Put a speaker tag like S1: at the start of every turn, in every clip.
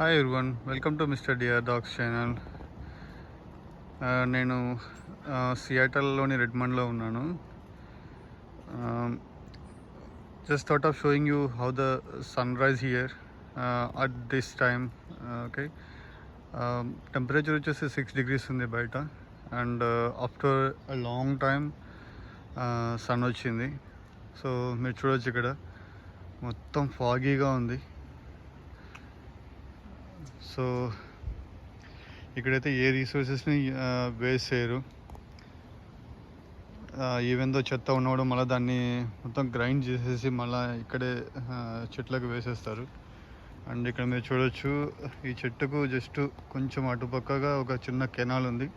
S1: Hi everyone, welcome to mister dear dogs channel. నేను సియాటల్లోని రెడ్మండ్లో ఉన్నాను. Just thought of showing you how the sun rise here at this time. Okay, temperature వచ్చేసి 6 degrees ఉంది బయట. And after a long time sun వచ్చింది. So మీరు చూడవచ్చు, ఇక్కడ మొత్తం ఫాగీగా ఉంది. సో ఇక్కడైతే ఏ రీసోర్సెస్ని వేస్ట్ చేయరు. ఈవెన్ దో చెత్త ఉన్నవాడు మళ్ళీ దాన్ని మొత్తం గ్రైండ్ చేసేసి మళ్ళీ ఇక్కడే చెట్లకు వేసేస్తారు. అండ్ ఇక్కడ మీరు చూడొచ్చు, ఈ చెట్టుకు జస్ట్ కొంచెం అటుపక్కగా ఒక చిన్న కెనాల్ ఉంది.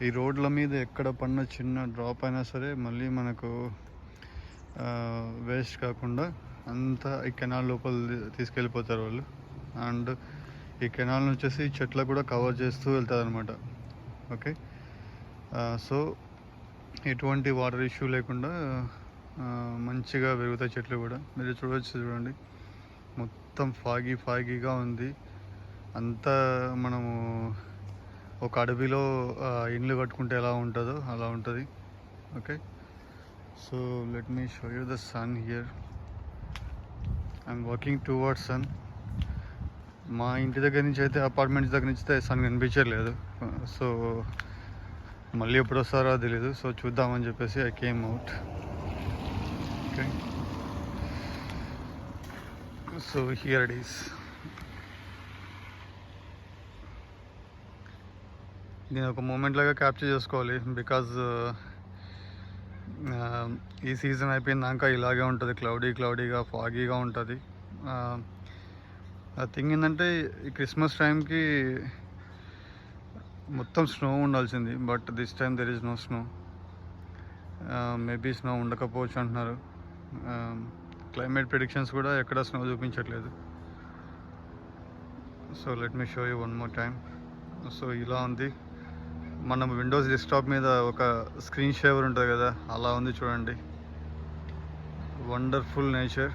S1: ఈ రోడ్ల మీద ఎక్కడ పడిన చిన్న డ్రాప్ అయినా సరే మళ్ళీ మనకు వేస్ట్ కాకుండా అంతా ఈ కెనాల్ లోపల తీసుకెళ్ళిపోతారు వాళ్ళు. అండ్ ఈ కెనాల్ వచ్చేసి చెట్లకు కూడా కవర్ చేస్తూ వెళ్తుంది అనమాట. ఓకే, సో ఎటువంటి వాటర్ ఇష్యూ లేకుండా మంచిగా పెరుగుతాయి చెట్లు కూడా. మీరు చూడండి, మొత్తం ఫాగీగా ఉంది. అంతా మనము ఒక అడవిలో ఇండ్లు కట్టుకుంటే ఎలా ఉంటుందో అలా ఉంటుంది. Okay, so let me show you the sun here. I'm walking towards sun. మా ఇంటి దగ్గర నుంచి అయితే, అపార్ట్మెంట్స్ దగ్గర నుంచి అయితే సన్ కనిపించలేదు. సో మళ్ళీ ఎప్పుడు వస్తారో తెలియదు. సో చూద్దామని చెప్పేసి I came out. Okay, so here it is. నేను ఒక మూమెంట్ లాగా క్యాప్చర్ చేసుకోవాలి, బికాజ్ ఈ సీజన్ అయిపోయిందాక ఇలాగే ఉంటుంది, క్లౌడీగా ఫాగీగా ఉంటుంది. ఆ థింగ్ ఏంటంటే, ఈ క్రిస్మస్ టైంకి మొత్తం స్నో ఉండాల్సింది, but this time there is no snow. Maybe snow ఉండకపోవచ్చు అంటున్నారు. క్లైమేట్ ప్రిడిక్షన్స్ కూడా ఎక్కడ స్నో చూపించట్లేదు. So let me show you one more time. So ఇలా ఉంది. మనం విండోస్ డెస్క్టాప్ మీద ఒక స్క్రీన్ షేవర్ ఉంటుంది కదా, అలా ఉంది చూడండి. Wonderful nature.